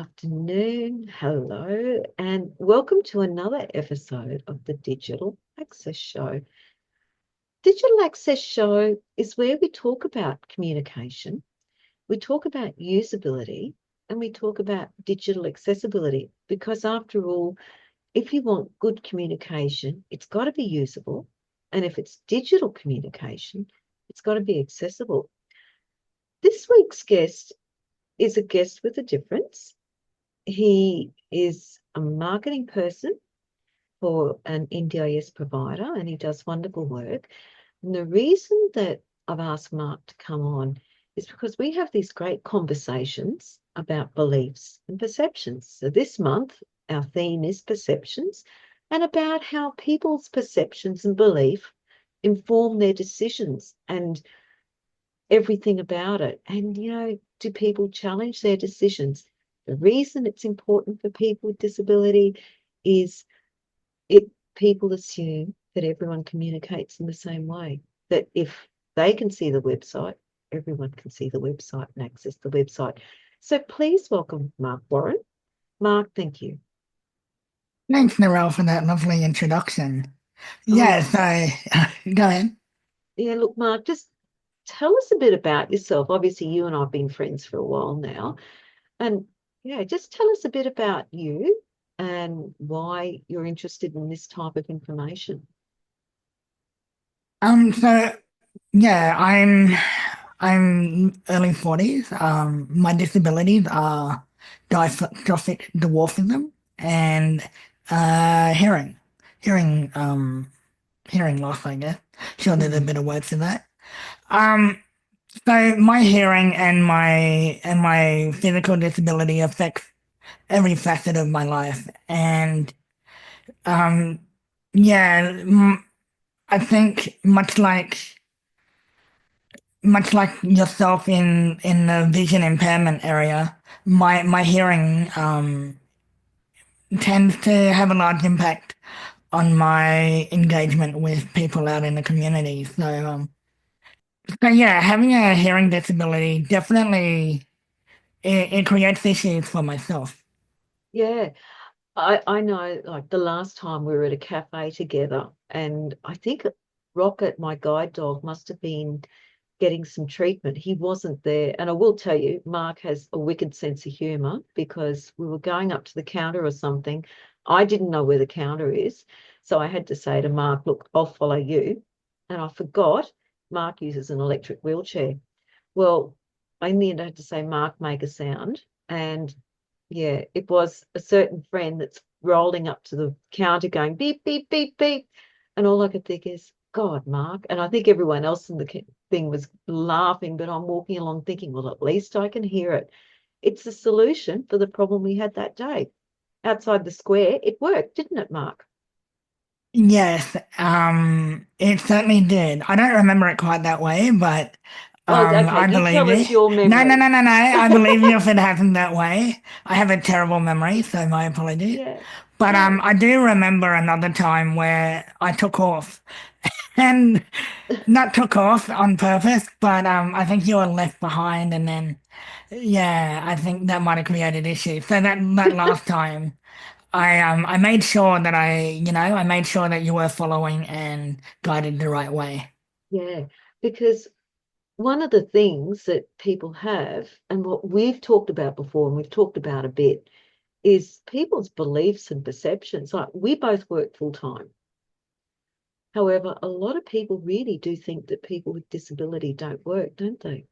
afternoon. Hello, and welcome to another episode of the Digital Access Show. Digital Access Show is where we talk about communication, we talk about usability, and we talk about digital accessibility. Because after all, if you want good communication, it's got to be usable. And if it's digital communication, it's got to be accessible. This week's guest is a guest with a difference. He is a marketing person for an NDIS provider and he does wonderful work. And the reason that I've asked Mark to come on is because we have these great conversations about beliefs and perceptions. So this month, our theme is perceptions and about how people's perceptions and belief inform their decisions and everything about it. And, do people challenge their decisions? The reason it's important for people with disability is it people assume that everyone communicates in the same way, that if they can see the website, everyone can see the website and access the website. So please welcome Mark Warren. Mark, thank you. Thanks, Narelle, for that lovely introduction. Yeah, Oh, so go ahead. yeah, look, Mark, just tell us a bit about yourself. Obviously, you and I have been friends for a while now. And just tell us a bit about you and why you're interested in this type of information. So yeah, I'm early 40s. My disabilities are dystrophic dwarfism and hearing, hearing, hearing loss, I guess. Sure, there's a Mm. bit of words in that. Um, so my hearing and my physical disability affects every facet of my life, and Um, yeah, I think much like yourself in the vision impairment area, my hearing tends to have a large impact on my engagement with people out in the community. So yeah, having a hearing disability definitely it creates issues for myself. Yeah, I know like the last time we were at a cafe together, and I think Rocket, my guide dog, must have been getting some treatment. He wasn't there. And I will tell you, Mark has a wicked sense of humor because we were going up to the counter or something. I didn't know where the counter is. So I had to say to Mark, look, I'll follow you. And I forgot Mark uses an electric wheelchair. Well, in the end, I had to say, Mark, make a sound. And yeah, it was a certain friend that's rolling up to the counter going beep, beep, beep, beep. And all I could think is, God, Mark. And I think everyone else in the thing was laughing, but I'm walking along thinking, well, at least I can hear it. It's the solution for the problem we had that day. Outside the square, it worked, didn't it, Mark? Yes, it certainly did. I don't remember it quite that way, but Oh, okay. I You believe tell you. us your No, no, memory. no, no, no. I believe you if it happened that way. I have a terrible memory, so my apologies. Yeah. But No. I do remember another time where I took off and not took off on purpose, but I think you were left behind, and then yeah, I think that might have created issues. So that last time. I made sure that I made sure that you were following and guided the right way. Yeah. Because one of the things that people have, and what we've talked about before, and we've talked about a bit, is people's beliefs and perceptions. Like we both work full time. However, a lot of people really do think that people with disability don't work, don't they?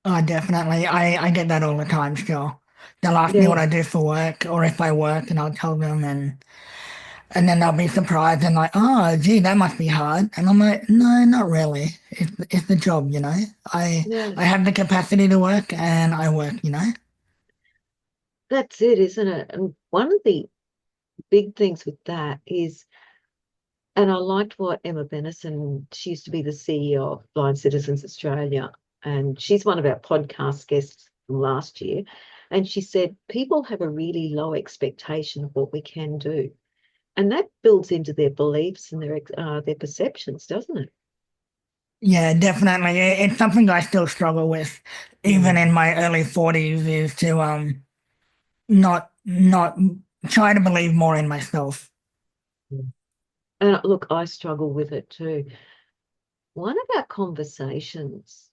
Oh, definitely. I get that all the time still. They'll ask me what Yeah, I do for work or if I work and I'll tell them and then they'll be surprised and like, oh, gee, that must be hard. And I'm like, no, not really. It's the job, you know. I yeah, I have the capacity to work and I work, you know. that's it, isn't it? And one of the big things with that is, and I liked what Emma Bennison, she used to be the CEO of Blind Citizens Australia, and she's one of our podcast guests from last year. And she said, people have a really low expectation of what we can do. And that builds into their beliefs and their perceptions, doesn't it? Yeah, definitely. It's something I still struggle with, even Mm. in my early 40s, is to not try to believe more in myself. Mm. And look, I struggle with it too. One of our conversations,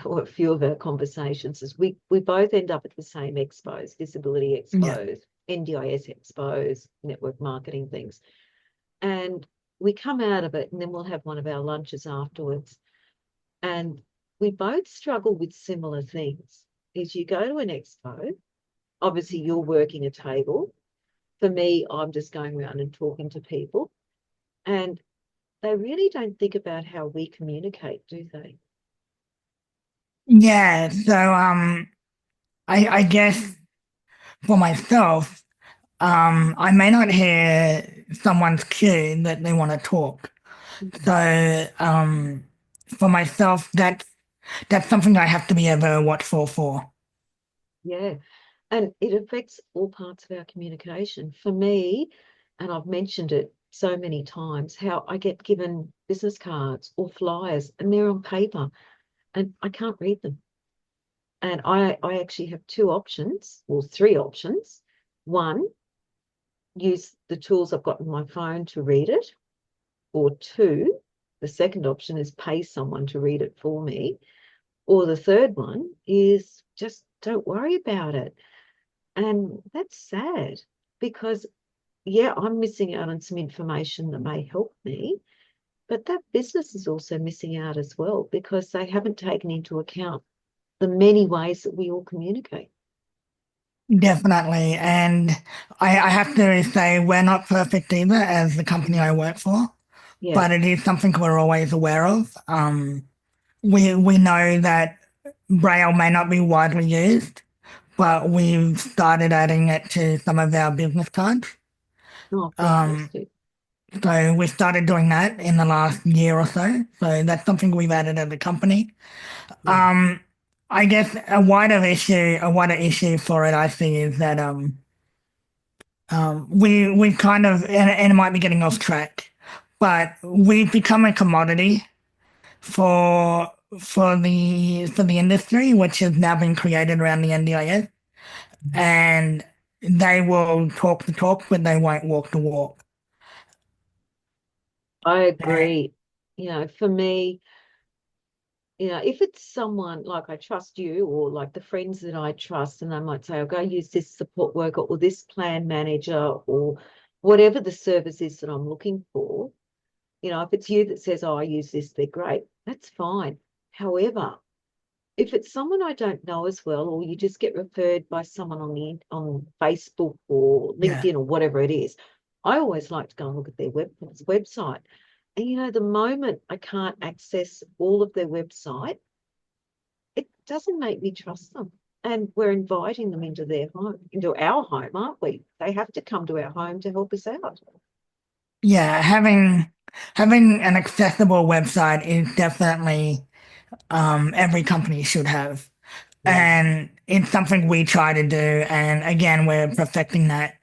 or a few of our conversations, is we both end up at the same expos, disability Yeah. expos, NDIS expos, network marketing things. And we come out of it and then we'll have one of our lunches afterwards. And we both struggle with similar things. Is you go to an expo, obviously you're working a table. For me, I'm just going around and talking to people. And they really don't think about how we communicate, do they? Yeah. So I guess for myself, I may not hear someone's cue that they want to talk. Mm. So for myself, that's something I have to be ever watchful for. Yeah. And it affects all parts of our communication. For me, and I've mentioned it so many times, how I get given business cards or flyers and they're on paper and I can't read them. And I actually have two options or three options. One, use the tools I've got on my phone to read it. Or two, the second option is pay someone to read it for me. Or the third one is just don't worry about it. And that's sad because, yeah, I'm missing out on some information that may help me, but that business is also missing out as well because they haven't taken into account the many ways that we all communicate. Definitely. And I have to say we're not perfect either as the company I work for, Yeah. but it is something we're always aware of. We know that Braille may not be widely used, but we've started adding it to some of our business cards. Oh, Um, fantastic. so we started doing that in the last year or so. So that's something we've added as a company. Yeah. Um, I guess a wider issue for it I see is that we kind of and it might be getting off track, but we've become a commodity for for the industry, which has now been created around the NDIS, and they will talk the talk, but they won't walk the walk. I Uh, agree. For me, if it's someone like I trust you or like the friends that I trust, and I might say, I'll go use this support worker or this plan manager or whatever the service is that I'm looking for, if it's you that says, oh, I use this, they're great, that's fine. However, if it's someone I don't know as well, or you just get referred by someone on Facebook or yeah, LinkedIn or whatever it is, I always like to go and look at their website. And the moment I can't access all of their website, it doesn't make me trust them. And we're inviting them into their home, into our home, aren't we? They have to come to our home to help us out. yeah. Having an accessible website is definitely every company should have. Yeah. And it's something we try to do. And again, we're perfecting that.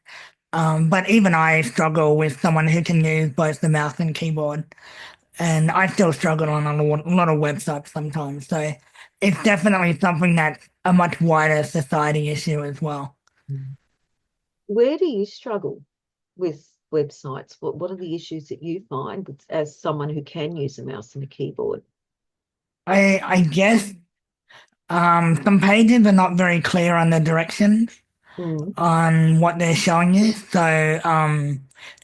But even I struggle with someone who can use both the mouse and keyboard. And I still struggle on a lot of websites sometimes. So it's definitely something that's a much wider society issue as well. Mm. Where do you struggle with websites? What are the issues that you find as someone who can use a mouse and a keyboard? I guess some pages are not very clear on the directions Mm. on what they're showing you. So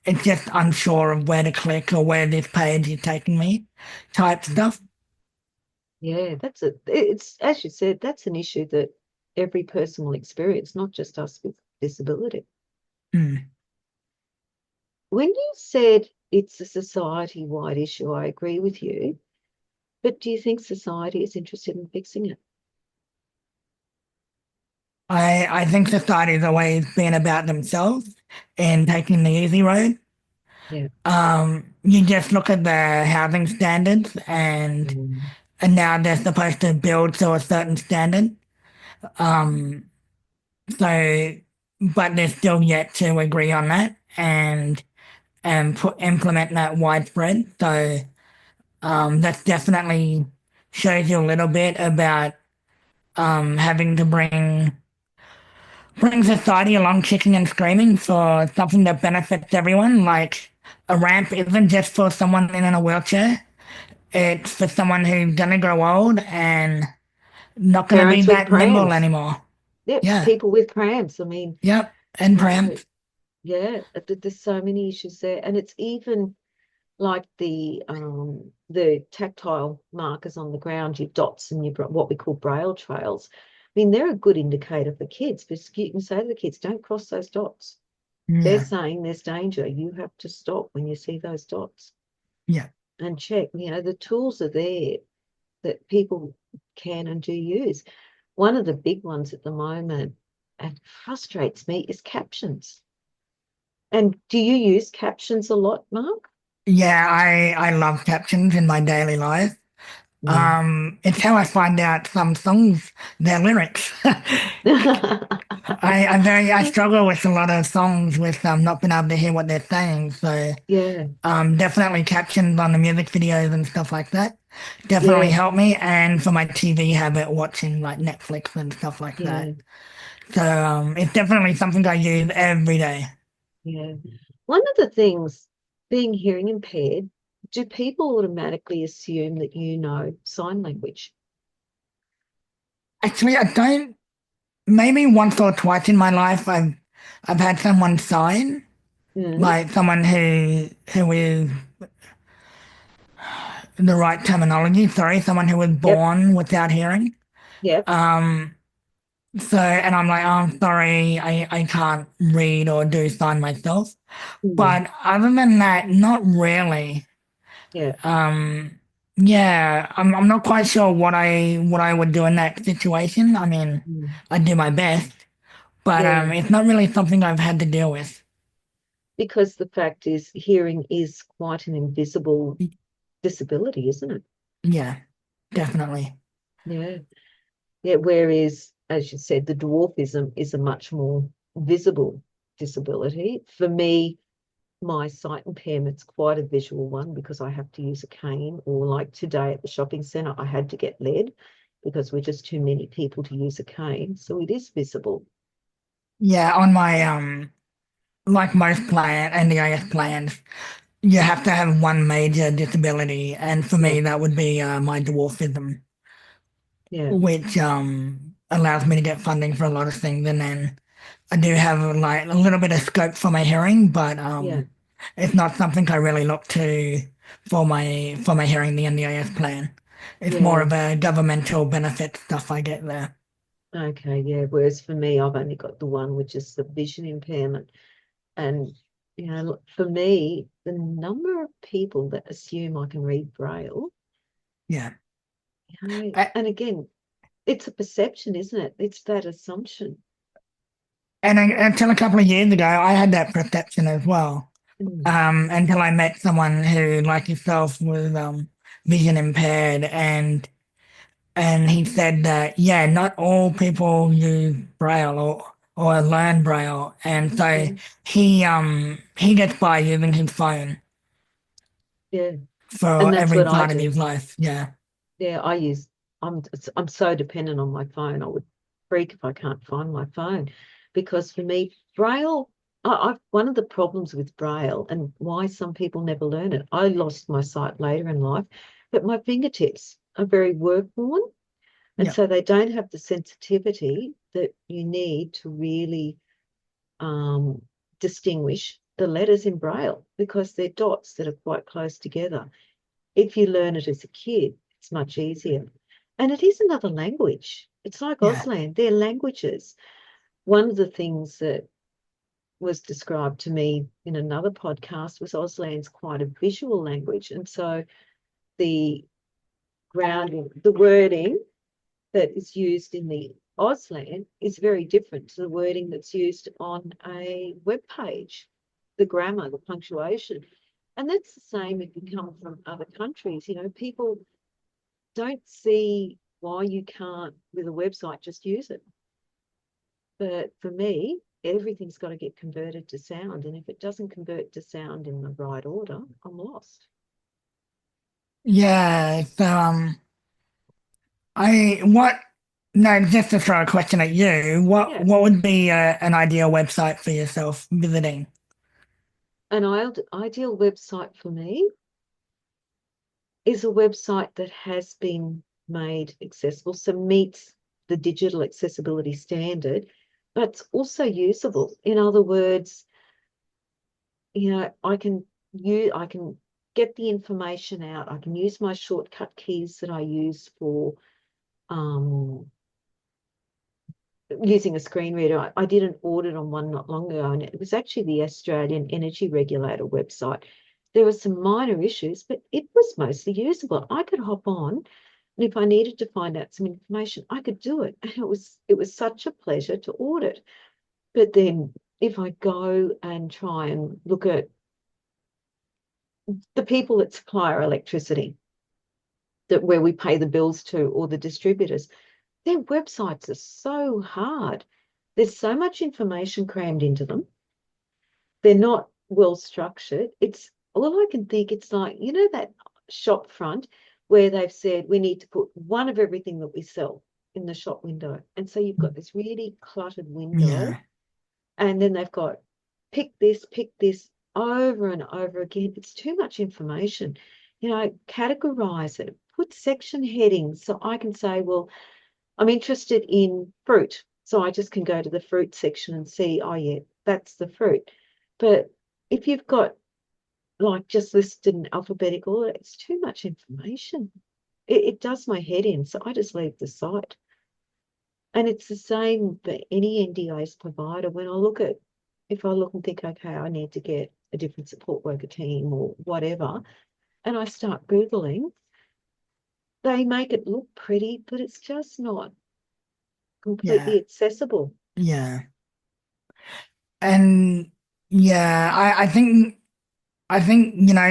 it's just unsure of where to click or where this page is taking me type stuff. Yeah, it's as you said, that's an issue that every person will experience, not just us with disability. Hmm. When you said it's a society-wide issue, I agree with you, but do you think society is interested in fixing it? I think society's always been about themselves and taking the easy road. Yeah. You just look at the housing standards Mm. and now they're supposed to build to a certain standard. Um, so, but they're still yet to agree on that and implement that widespread. So, that definitely shows you a little bit about having to bring bring society along kicking and screaming for something that benefits everyone. Like a ramp isn't just for someone in a wheelchair. It's for someone who's gonna grow old and not gonna be Parents with that nimble prams. anymore. Yep, Yeah. people with prams. I mean, Yep. And you know, prams. yeah, there's so many issues there, and it's even like the tactile markers on the ground, your dots and your what we call braille trails. I mean, they're a good indicator for kids because you can say to the kids, don't cross those dots. They're Yeah. saying there's danger. You have to stop when you see those dots Yeah. and check. The tools are there that people can and do use. One of the big ones at the moment, and frustrates me, is captions. And do you use captions a lot, Mark? Yeah, I love captions in my daily life. Mm. It's how I find out some songs, their lyrics. I struggle with a lot of songs with not being able to hear what they're saying. So Yeah, definitely captions on the music videos and stuff like that definitely yeah, help me. And for my TV habit, watching like Netflix and stuff like yeah, that. So it's definitely something I use every day. yeah. One of the things, being hearing impaired, do people automatically assume that you know sign language? Actually, I don't. Maybe once or twice in my life, I've had someone sign, Mm. like someone who is the right terminology. Sorry, someone who was Yep, born without hearing. yep. Um, and I'm like, oh, I'm sorry, I can't read or do sign myself. Mm. But other than that, not really. Yeah. Um, yeah, I'm not quite sure what I would do in that situation. I mean, Mm. I do my best, but Yeah. it's not really something I've had to deal with. Because the fact is, hearing is quite an invisible disability, isn't it? Yeah, definitely. Yeah. Yeah. Whereas, as you said, the dwarfism is a much more visible disability. For me, my sight impairment's quite a visual one because I have to use a cane, or like today at the shopping centre, I had to get led because we're just too many people to use a cane. So it is visible. Yeah, on my like most NDIS plans, you have to have one major disability, and for Yeah. me, that would be my dwarfism, Yeah. which allows me to get funding for a lot of things. And then I do have like a little bit of scope for my hearing, but Yeah. it's not something I really look to for my hearing, the NDIS plan. It's more Yeah. of a governmental benefit stuff I get there. Okay. Yeah. Whereas for me, I've only got the one, which is the vision impairment. And, for me, the number of people that assume I can read Braille, Yeah. and again, it's a perception, isn't it? It's that assumption. Until a couple of years ago, I had that perception as well. Mm. Until I met someone who, like yourself, was vision impaired, and he said that yeah, not all people use Braille or learn Braille, and so Yeah. he gets by using his phone Yeah. And for that's every what I part of do. his life. Yeah, Yeah, I'm so dependent on my phone. I would freak if I can't find my phone. Because for me, Braille, one of the problems with Braille and why some people never learn it, I lost my sight later in life, but my fingertips are very work worn. And yeah, so they don't have the sensitivity that you need to really um, distinguish the letters in Braille because they're dots that are quite close together. If you learn it as a kid, it's much easier. And it is another language. It's like yeah, Auslan, they're languages. One of the things that was described to me in another podcast was Auslan's quite a visual language. And so the grounding, the wording that is used in the Auslan is very different to the wording that's used on a web page, the grammar, the punctuation. And that's the same if you come from other countries. People don't see why you can't, with a website, just use it. But for me, everything's got to get converted to sound. And if it doesn't convert to sound in the right order, I'm lost. yeah. So I what No, just to throw a question at you, what Yeah. what would be an ideal website for yourself visiting? An ideal website for me is a website that has been made accessible, so meets the digital accessibility standard, but it's also usable. In other words, I can get the information out. I can use my shortcut keys that I use for um, using a screen reader. I did an audit on one not long ago, and it was actually the Australian Energy Regulator website. There were some minor issues, but it was mostly usable. I could hop on, and if I needed to find out some information, I could do it. And it was such a pleasure to audit. But then if I go and try and look at the people that supply our electricity, that where we pay the bills to, or the distributors, their websites are so hard. There's so much information crammed into them. They're not well structured. It's all I can think. It's like, that shop front where they've said we need to put one of everything that we sell in the shop window. And so you've got this really cluttered window, Yeah, and then they've got pick this over and over again. It's too much information. Categorize it, put section headings so I can say, well, I'm interested in fruit. So I just can go to the fruit section and see, oh, yeah, that's the fruit. But if you've got like just listed in alphabetical, it's too much information. It does my head in. So I just leave the site. And it's the same for any NDIS provider. If I look and think, okay, I need to get a different support worker team or whatever, and I start Googling, they make it look pretty, but it's just not yeah, completely accessible. yeah. And yeah, I think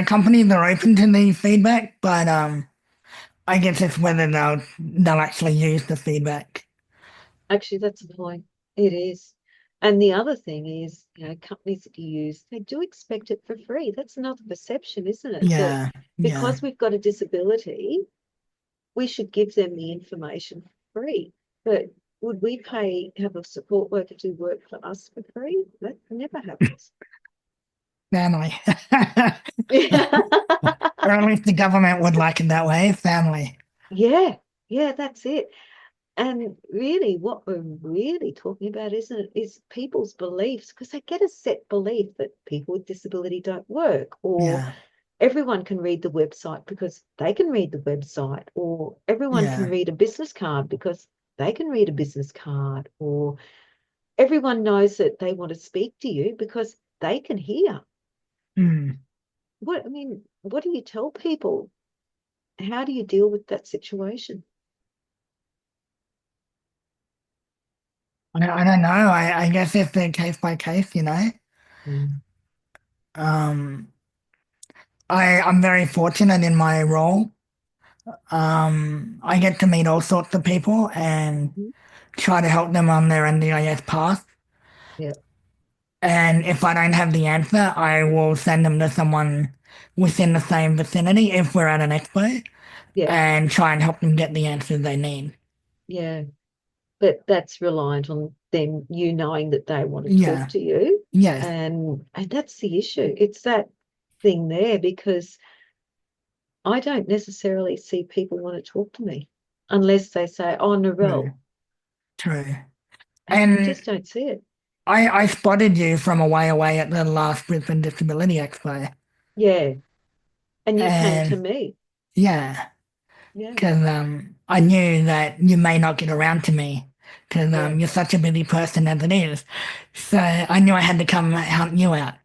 companies are open to the feedback, but I guess it's whether they'll actually use the feedback. Actually, that's the point. It is. And the other thing is, companies that you use, they do expect it for free. That's another perception, isn't it? That Yeah, yeah. because we've got a disability, we should give them the information for free. But would we have a support worker do work for us for free? That never happens. Family. Yeah. Or at least the government would like it that way. Family. Yeah, yeah, that's it. And really, what we're really talking about, isn't it, is people's beliefs, because they get a set belief that people with disability don't work, or Yeah, everyone can read the website because they can read the website, or everyone can yeah. read a business card because they can read a business card, or everyone knows that they want to speak to you because they can hear. Mm. What do you tell people? How do you deal with that situation? I don't know. I guess it's a case by case. Mm. Um, I'm very fortunate in my role. I get to meet all sorts of people and Mhm. try to help them on their NDIS path. Yeah, And if I don't have the answer, I will send them to someone within the same vicinity if we're at an expo yeah, and try and help them get the answers they need. yeah. But that's reliant on them, you knowing that they want to talk Yeah. to you. Yes. And that's the issue. It's that thing there, because I don't necessarily see people want to talk to me unless they say, oh, True. Narelle. True. And I And just don't see it. I spotted you from a way away at the last Brisbane Disability Expo. Yeah. And you came to And me. yeah, Yeah. because I knew that you may not get around to me because Yeah. you're such a busy person as it is. So I knew I had to come hunt you out.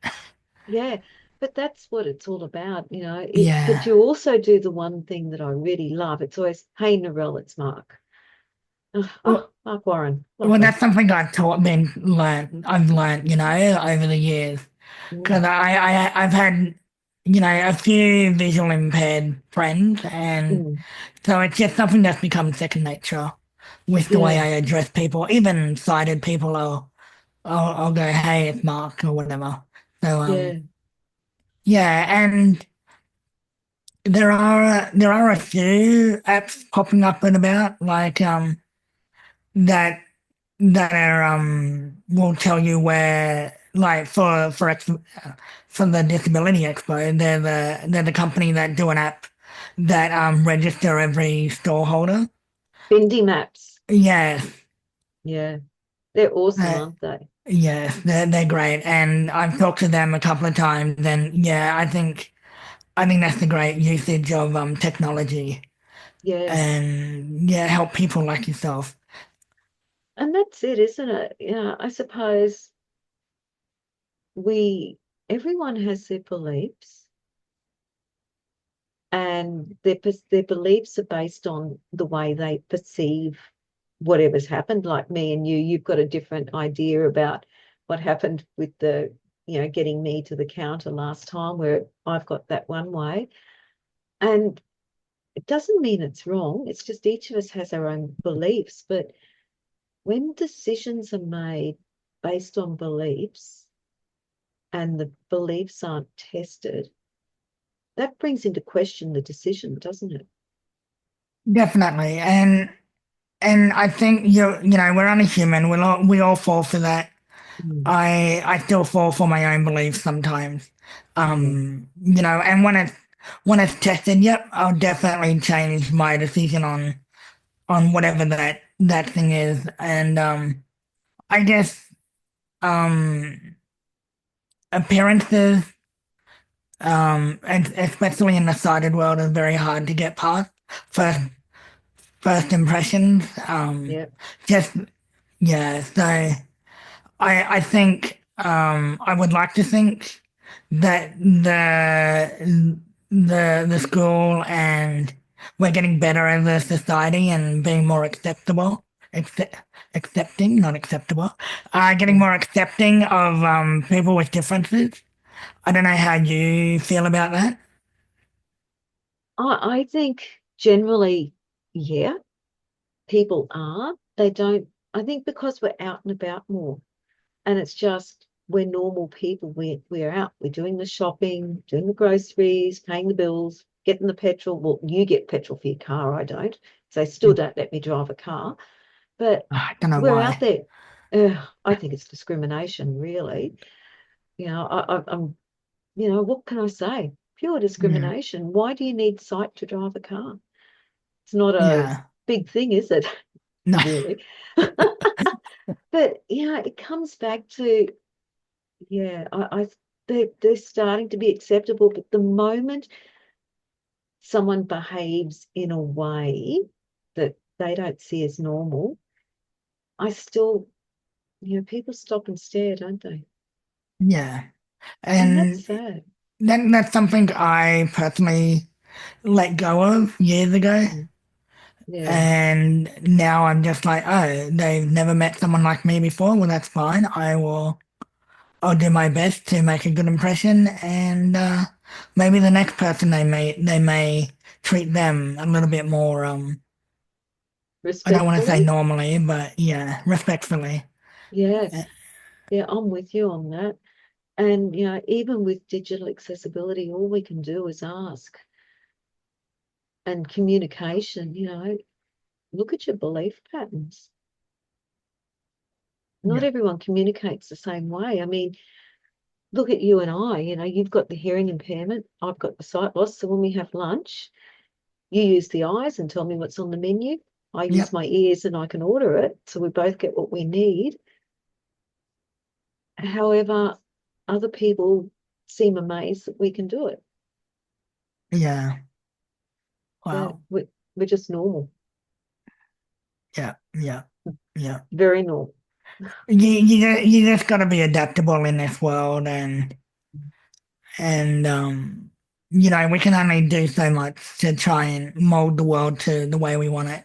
Yeah. But that's what it's all about, but Yeah. you also do the one thing that I really love. It's always, hey, Narelle, it's Mark. Well, Mark Warren. well, Lovely. that's something I've learned, over the years. Mm, Because I've had, a few visual impaired friends, and mm. so it's just something that's become second nature with the way Yeah. I address people, even sighted people. I'll go, hey, it's Mark or whatever. So Yeah. yeah, and there are a few apps popping up and about, like that that are will tell you where, like, for the Disability Expo, they're the company that do an app that register every storeholder. Bindi Maps. Yes, Yeah, they're awesome, uh, aren't they? yes, they're great, and I've talked to them a couple of times, and yeah, I think that's the great usage of technology, Yeah, and yeah, help people like yourself. and that's it, isn't it? Yeah, I suppose we everyone has their beliefs, and their beliefs are based on the way they perceive whatever's happened. Like me and you, you've got a different idea about what happened with the, getting me to the counter last time, where I've got that one way. And it doesn't mean it's wrong. It's just each of us has our own beliefs. But when decisions are made based on beliefs and the beliefs aren't tested, that brings into question the decision, doesn't it? Definitely, and I think we're only human. We all fall for that. Mm. I still fall for my own beliefs sometimes. Yeah. And when it's tested, yep, I'll definitely change my decision on whatever that thing is. And I guess um appearances, and especially in the sighted world, is very hard to get past. First first impressions. Yeah. Just yeah, so I think I would like to think that the school and we're getting better as a society and being more acceptable, accept, accepting, not acceptable, getting Yeah. more accepting of people with differences. I don't know how you feel about that. I think generally, yeah, people are. They don't, I think because we're out and about more, and it's just we're normal people. We're out, we're doing the shopping, doing the groceries, paying the bills, getting the petrol. Well, you get petrol for your car, I don't. So they still don't let me drive a car. But I don't know we're out why. there. I think it's discrimination, really. I'm, what can I say? Pure Mm, discrimination. Why do you need sight to drive a car? It's not a yeah. big thing, is it? No. Really? But yeah, it comes back to, yeah, they're starting to be acceptable, but the moment someone behaves in a way that they don't see as normal, I still, people stop and stare, don't they? Yeah. And that's And sad. that's something I personally let go of years ago. Mm. Yeah. And now I'm just like, oh, they've never met someone like me before. Well, that's fine. I'll do my best to make a good impression. And maybe the next person they may treat them a little bit more, I don't want to say Respectfully. normally, but yeah, respectfully. Uh, Yes. Yeah, I'm with you on that. And, even with digital accessibility, all we can do is ask. And communication, look at your belief patterns. Not Yeah. everyone communicates the same way. I mean, look at you and I, you've got the hearing impairment, I've got the sight loss. So when we have lunch, you use the eyes and tell me what's on the menu. I use Yep. my ears and I can order it. So we both get what we need. However, other people seem amazed that we can do it. Yeah. That Wow. we're just normal, Yeah. Yeah. Yeah. very normal. You just got to be adaptable in this world, and we can only do so much to try and mold the world to the way we want it.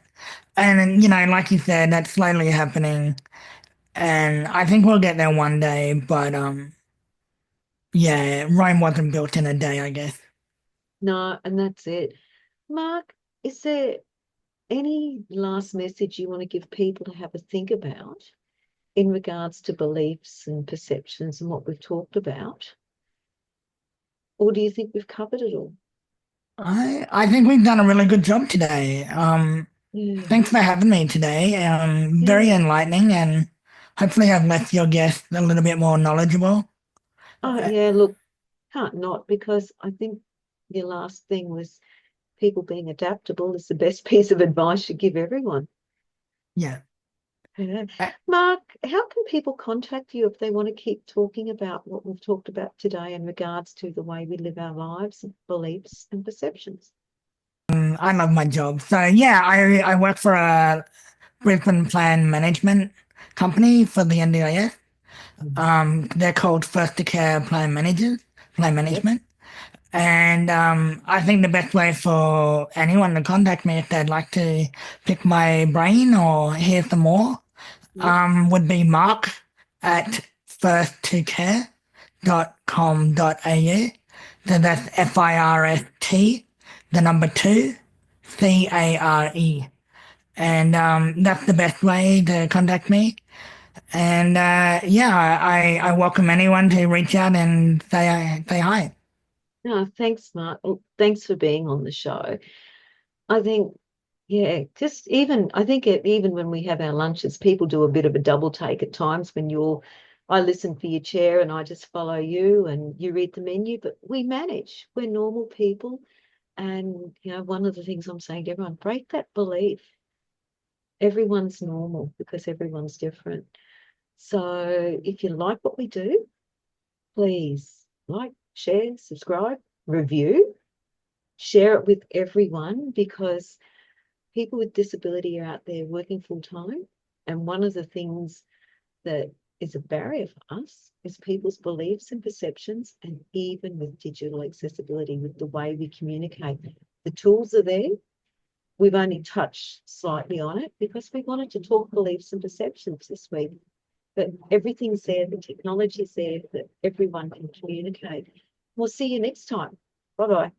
And like you said, that's slowly happening, and I think we'll get there one day. But yeah, Rome wasn't built in a day, I guess. No, and that's it. Mark, is there any last message you want to give people to have a think about in regards to beliefs and perceptions and what we've talked about? Or do you think we've covered it all? I think we've done a really good job today. Yeah. Thanks for having me today. Very Yeah. enlightening, and hopefully I've left your guest a little bit more knowledgeable. Oh, Uh, yeah. Look, can't not, because I think your last thing was people being adaptable is the best piece of advice you give everyone. yeah. Yeah. Uh, Mark, how can people contact you if they want to keep talking about what we've talked about today in regards to the way we live our lives, beliefs, and perceptions? I love my job. So yeah, I work for a Brisbane plan management company for the NDIS. Mm. They're called First to Care Plan Managers, Plan Yep. Management. And I think the best way for anyone to contact me if they'd like to pick my brain or hear some more Yep. would be mark at firsttocare.com.au. So that's FIRST, the number two, CARE. And that's the best way to contact me. And yeah, I welcome anyone to reach out and say hi. No, thanks, Mark. Well, thanks for being on the show. I think, yeah, just even, I think even when we have our lunches, people do a bit of a double take at times when I listen for your chair and I just follow you and you read the menu, but we manage. We're normal people. And, one of the things I'm saying to everyone, break that belief. Everyone's normal because everyone's different. So if you like what we do, please like, share, subscribe, review, share it with everyone, because people with disability are out there working full time. And one of the things that is a barrier for us is people's beliefs and perceptions, and even with digital accessibility, with the way we communicate. The tools are there. We've only touched slightly on it because we wanted to talk beliefs and perceptions this week. But everything's there, the technology's there that everyone can communicate. We'll see you next time. Bye bye.